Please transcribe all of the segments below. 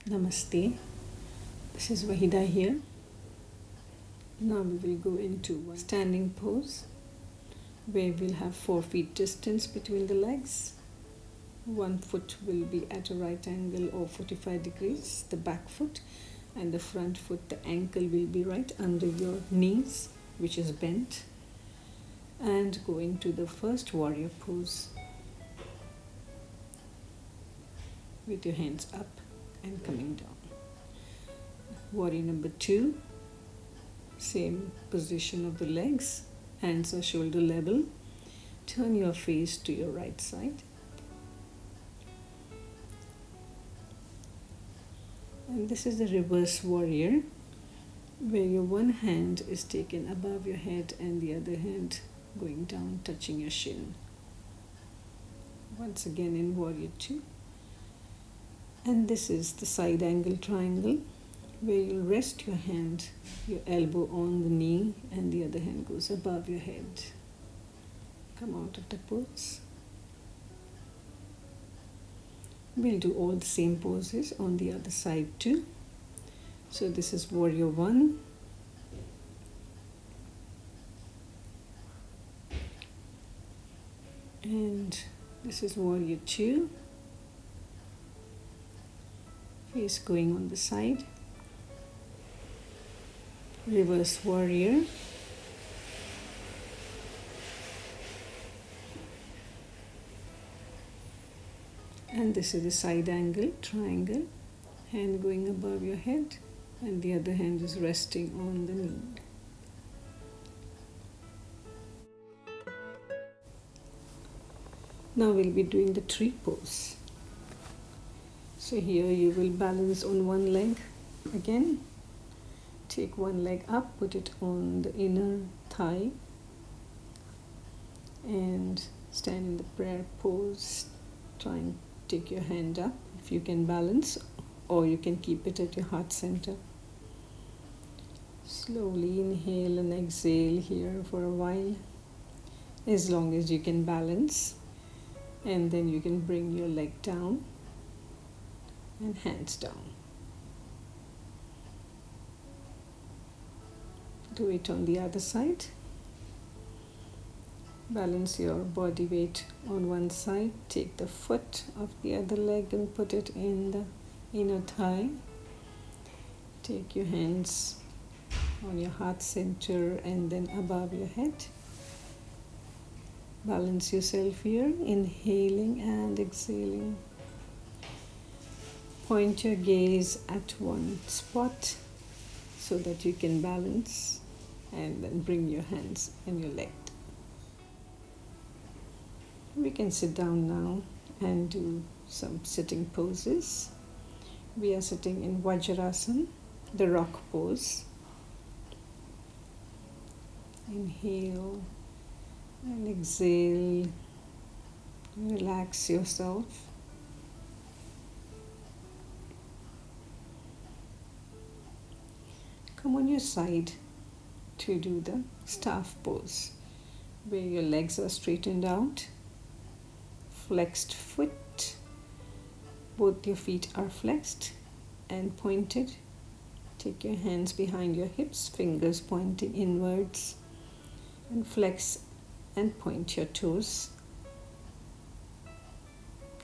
Namaste, this is Vahida here. Now we will go into one standing pose where we'll have 4 feet distance between the legs. One foot will be at a right angle or 45 degrees, the back foot, and the front foot, the ankle will be right under your knees, which is bent. And go into the first warrior pose with your hands up and coming down. Warrior number 2, same position of the legs, hands are shoulder level. Turn your face to your right side. And this is the reverse warrior, where your one hand is taken above your head and the other hand going down, touching your shin. Once again in warrior 2. And this is the side angle triangle, where you'll rest your hand, your elbow on the knee, and the other hand goes above your head. Come out of the pose. We'll do all the same poses on the other side too. So this is warrior 1. And this is warrior 2. Face going on the side. Reverse warrior. And this is the side angle triangle, hand going above your head and the other hand is resting on the knee. Now we'll be doing the tree pose. So here you will balance on one leg again. Take one leg up, put it on the inner thigh and stand in the prayer pose. Try and take your hand up if you can balance, or you can keep it at your heart center. Slowly inhale and exhale here for a while, as long as you can balance, and then you can bring your leg down and hands down. Do it on the other side. Balance your body weight on one side. Take the foot of the other leg and put it in the inner thigh. Take your hands on your heart center and then above your head. Balance yourself here, inhaling and exhaling. Point your gaze at one spot so that you can balance, and then bring your hands and your leg. We can sit down now and do some sitting poses. We are sitting in Vajrasana, the rock pose. Inhale and exhale. Relax yourself. Come on your side to do the staff pose, where your legs are straightened out. Flexed foot, both your feet are flexed and pointed. Take your hands behind your hips, fingers pointing inwards, and flex and point your toes.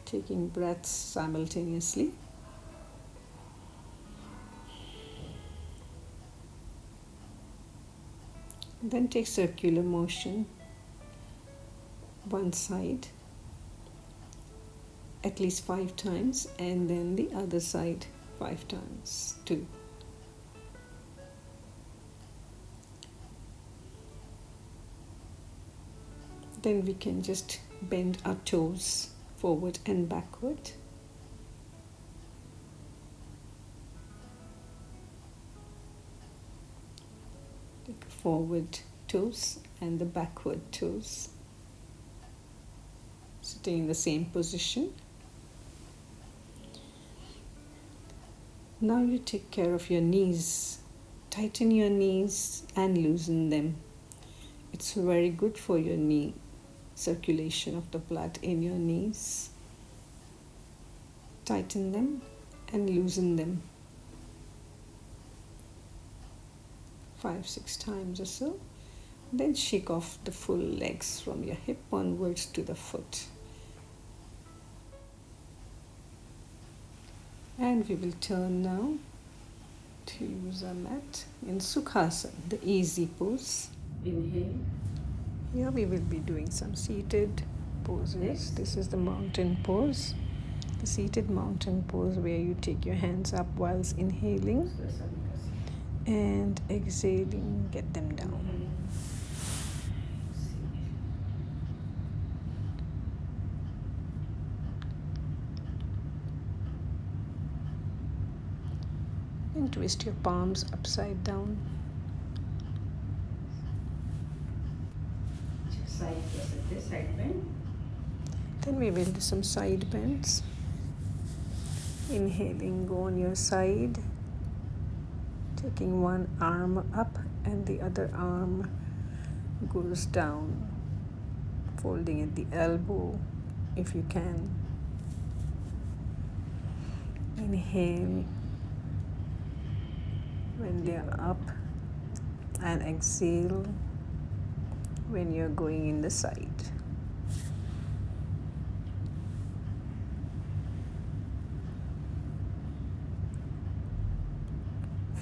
Taking breaths simultaneously. Then take circular motion, one side at least 5 times, and then the other side 5 times too. Then we can just bend our toes forward and backward. Take forward toes and the backward toes. Sitting in the same position. Now you take care of your knees. Tighten your knees and loosen them. It's very good for your knee circulation of the blood in your knees. Tighten them and loosen them 5-6 times or so. Then shake off the full legs from your hip onwards to the foot. And we will turn now to use our mat in Sukhasana, the easy pose. Inhale. Here we will be doing some seated poses. Next. This is the mountain pose. The seated mountain pose where you take your hands up whilst inhaling and exhaling, get them down. And twist your palms upside down. Side bend. Then we will do some side bends. Inhaling, go on your side, taking one arm up and the other arm goes down, folding at the elbow if you can. Inhale when they're up and exhale when you're going in the side.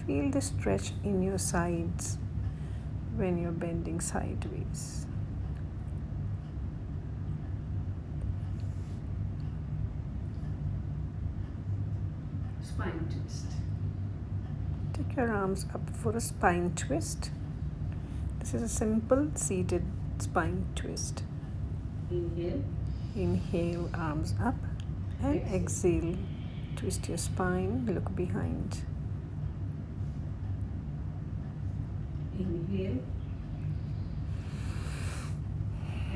Feel the stretch in your sides when you're bending sideways. Spine twist. Take your arms up for a spine twist. This is a simple seated spine twist. Inhale. Inhale, arms up, and exhale. Twist your spine, look behind. Inhale.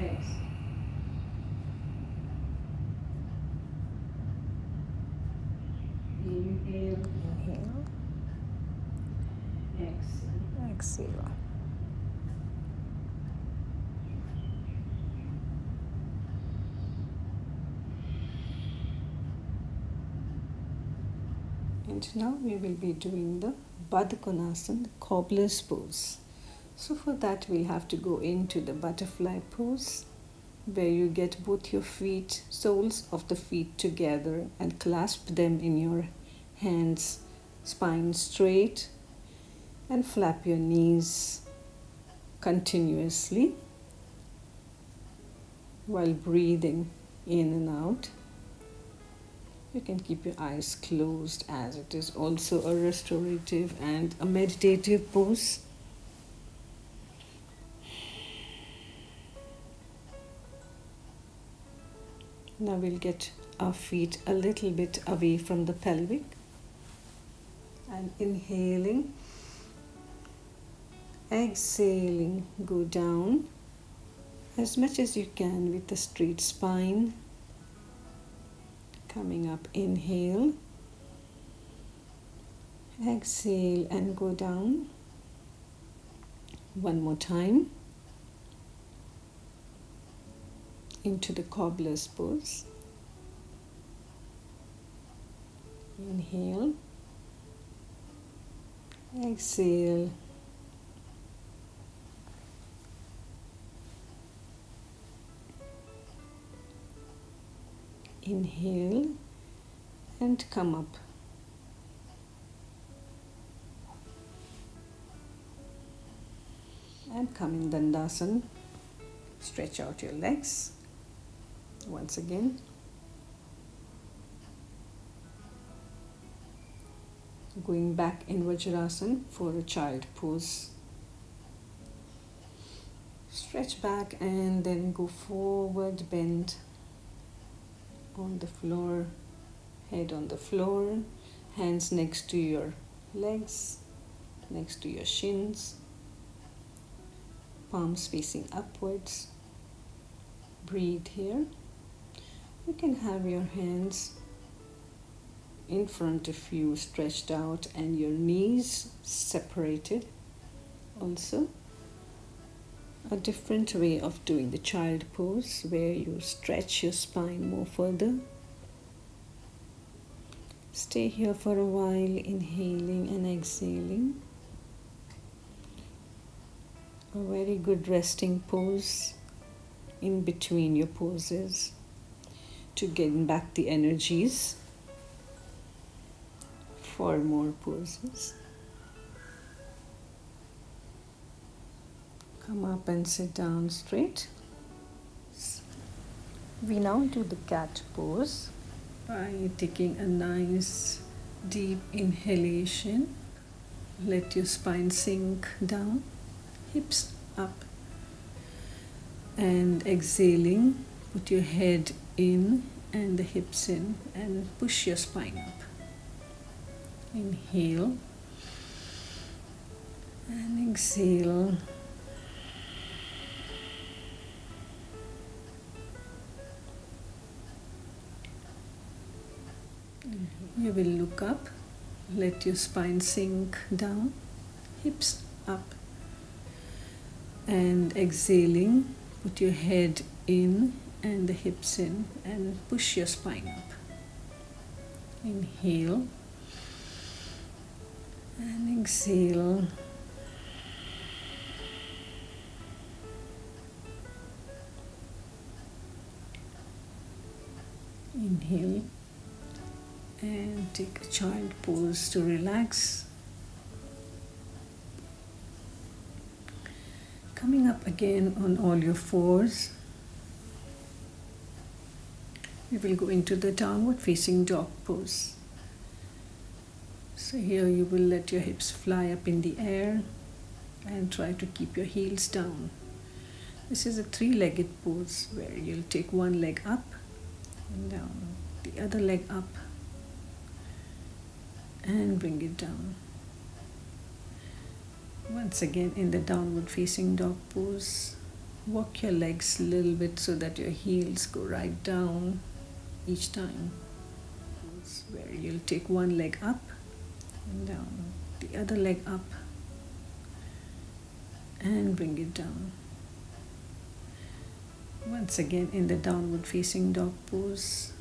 Exhale. Inhale. Inhale. Exhale. Exhale. And now we will be doing the Baddha Konasana, the cobbler's pose. So for that we'll have to go into the butterfly pose, where you get both your feet, soles of the feet together and clasp them in your hands, spine straight, and flap your knees continuously while breathing in and out. You can keep your eyes closed, as it is also a restorative and a meditative pose. Now we'll get our feet a little bit away from the pelvic and inhaling, exhaling, go down as much as you can with a straight spine. Coming up, inhale, exhale and go down. One more time into the cobbler's pose. Inhale, exhale, inhale and come up. And come in Dandasana. Stretch out your legs once again. Going back in Vajrasana for a child pose. Stretch back and then go forward, bend on the floor, head on the floor, hands next to your legs, next to your shins, palms facing upwards. Breathe here. You can have your hands in front of you stretched out and your knees separated. Also, a different way of doing the child pose where you stretch your spine more further. Stay here for a while, inhaling and exhaling. A very good resting pose in between your poses to gain back the energies for more poses. Come up and sit down straight. We now do the cat pose by taking a nice deep inhalation. Let your spine sink down, hips up, and exhaling, put your head in and the hips in and push your spine up. Inhale and exhale. You will look up, let your spine sink down, hips up, and exhaling, put your head in and the hips in and push your spine up. Inhale and exhale. Inhale and take a child pose to relax. Coming up again on all your fours, we will go into the downward facing dog pose. So here you will let your hips fly up in the air and try to keep your heels down. This is a three-legged pose where you'll take one leg up and down, the other leg up and bring it down. Once again in the downward facing dog pose, walk your legs a little bit so that your heels go right down each time. Where you'll take one leg up and down, the other leg up and bring it down. Once again in the downward facing dog pose,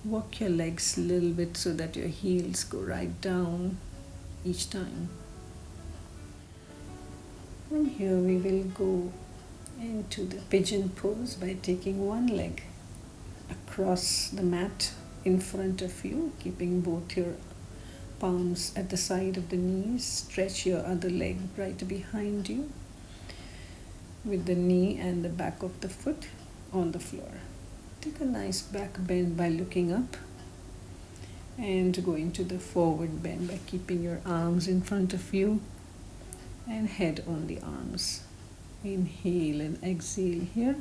walk your legs a little bit so that your heels go right down each time. From here we will go into the pigeon pose by taking one leg across the mat in front of you, keeping both your palms at the side of the knees. Stretch your other leg right behind you with the knee and the back of the foot on the floor. Take a nice back bend by looking up and go into the forward bend by keeping your arms in front of you and head on the arms. Inhale and exhale here.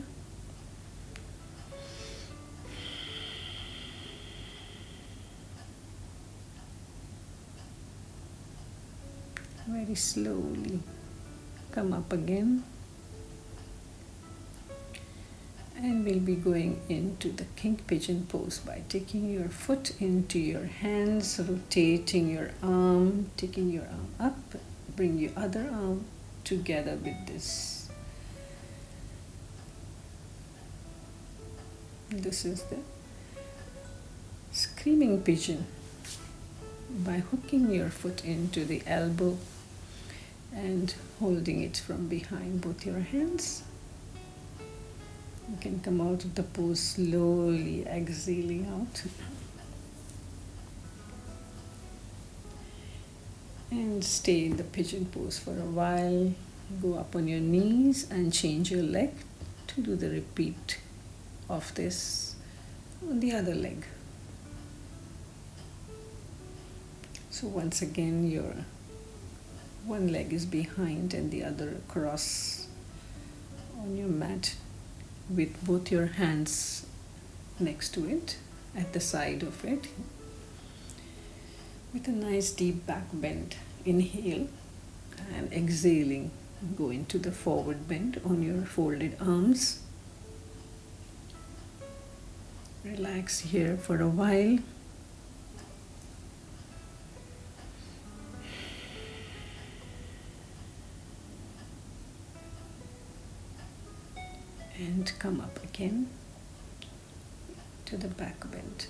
Very slowly come up again. And we'll be going into the king pigeon pose by taking your foot into your hands, rotating your arm, taking your arm up, bring your other arm together with this. This is the screaming pigeon by hooking your foot into the elbow and holding it from behind both your hands. You can come out of the pose slowly, exhaling out. And stay in the pigeon pose for a while. Go up on your knees and change your leg to do the repeat of this on the other leg. So once again, your one leg is behind and the other across on your mat, with both your hands next to it, at the side of it, with a nice deep back bend. Inhale and exhaling, go into the forward bend on your folded arms. Relax here for a while. And come up again to the back bend.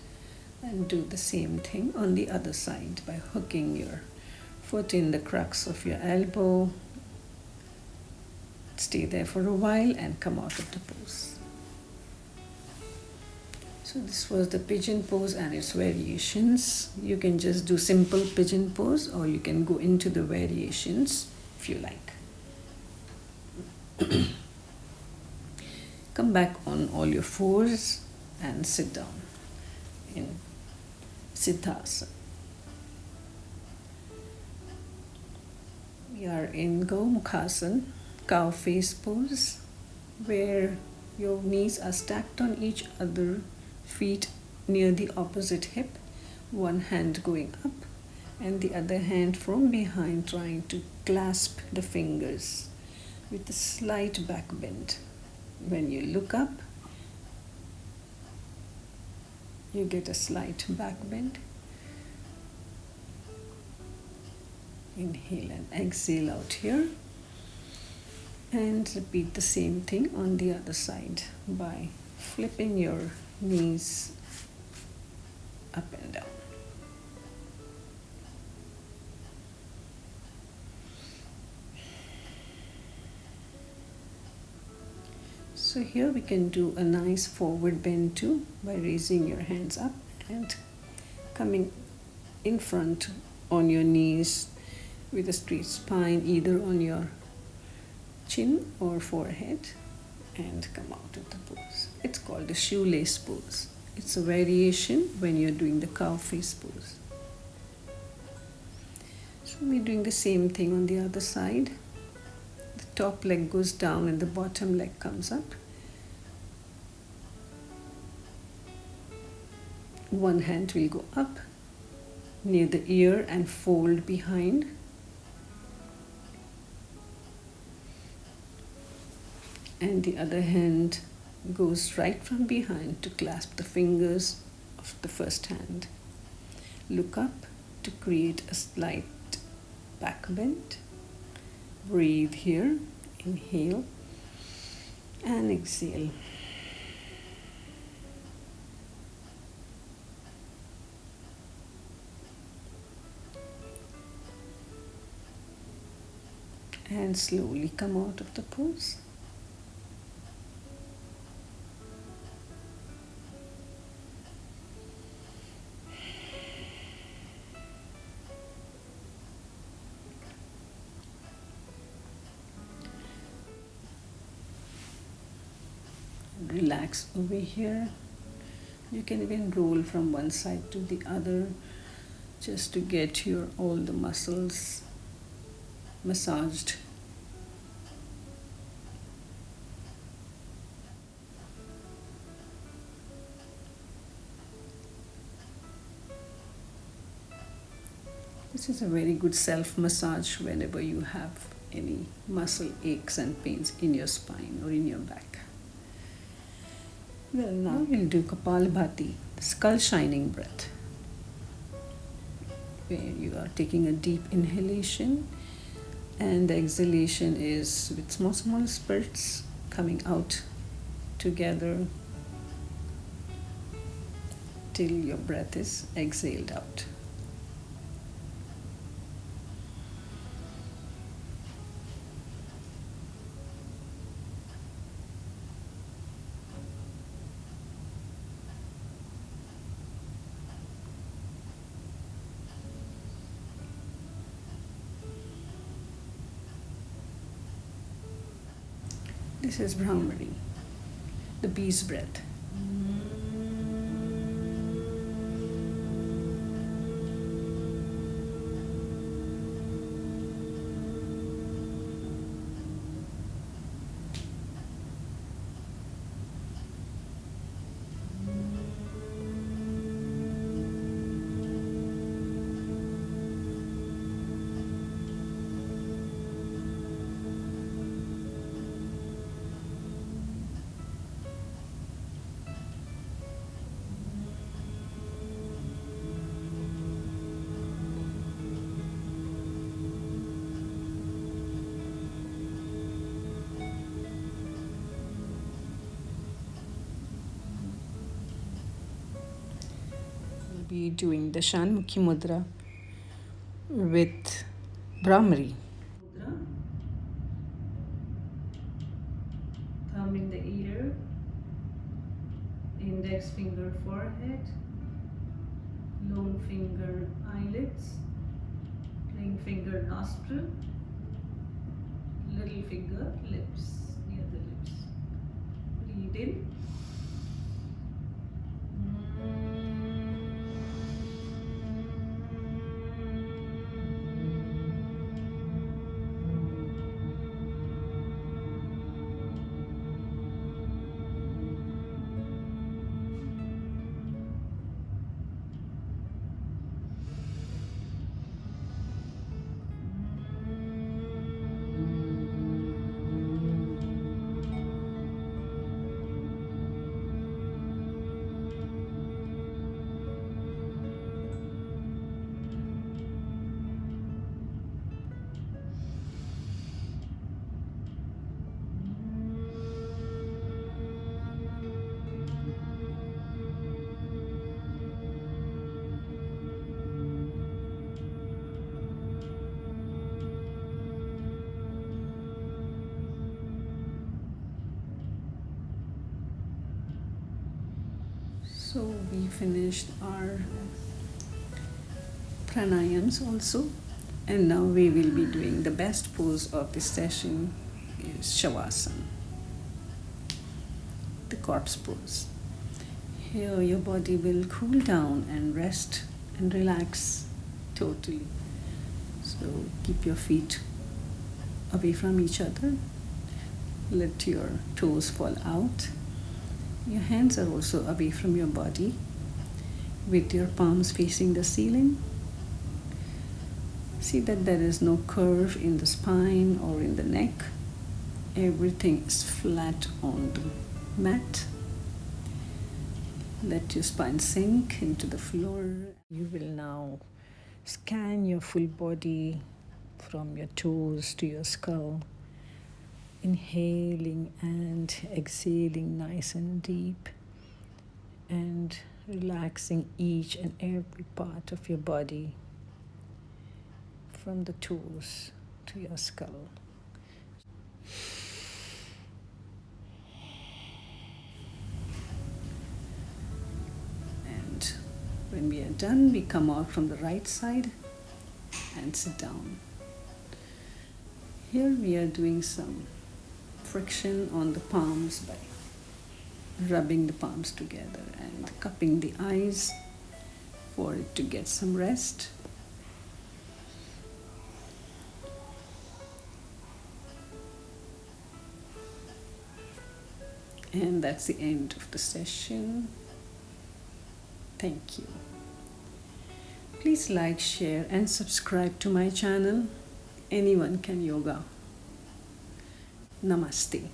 And do the same thing on the other side by hooking your foot in the crux of your elbow. Stay there for a while and come out of the pose. So this was the pigeon pose and its variations. You can just do simple pigeon pose, or you can go into the variations if you like. Come back on all your fours and sit down in Siddhasana. We are in Gomukhasana, cow face pose, where your knees are stacked on each other, feet near the opposite hip, one hand going up and the other hand from behind, trying to clasp the fingers with a slight back bend. When you look up, you get a slight back bend. Inhale and exhale out here. And repeat the same thing on the other side by flipping your knees up and down. So here we can do a nice forward bend too by raising your hands up and coming in front on your knees with a straight spine, either on your chin or forehead, and come out of the pose. It's called the shoelace pose. It's a variation when you're doing the cow face pose. So we're doing the same thing on the other side. The top leg goes down and the bottom leg comes up. One hand will go up near the ear and fold behind. And the other hand goes right from behind to clasp the fingers of the first hand. Look up to create a slight back bend. Breathe here. Inhale and exhale. And slowly come out of the pose. Relax over here. You can even roll from one side to the other just to get all the muscles massaged. This is a very good self-massage whenever you have any muscle aches and pains in your spine or in your back. Well, now we'll do Kapalabhati, the skull shining breath, where you are taking a deep inhalation and the exhalation is with small spurts coming out together till your breath is exhaled out. This is Brahmari, the bee's breath. be doing the Shanmukhi Mudra with Brahmari. Mudra. Thumb in the ear, index finger forehead, long finger eyelids, ring finger nostril, little finger lips, near the lips. Breathe in. So we finished our pranayams also, and now we will be doing the best pose of this session is Shavasana, the corpse pose. Here your body will cool down and rest and relax totally. So keep your feet away from each other. Let your toes fall out. Your hands are also away from your body with your palms facing the ceiling. See that there is no curve in the spine or in the neck. Everything is flat on the mat. Let your spine sink into the floor. You will now scan your full body from your toes to your skull. Inhaling and exhaling nice and deep, and relaxing each and every part of your body from the toes to your skull. And when we are done, we come out from the right side and sit down. Here we are doing some friction on the palms by rubbing the palms together and cupping the eyes for it to get some rest. And that's the end of the session. Thank you. Please like, share and subscribe to my channel. Anyone can yoga. Namaste.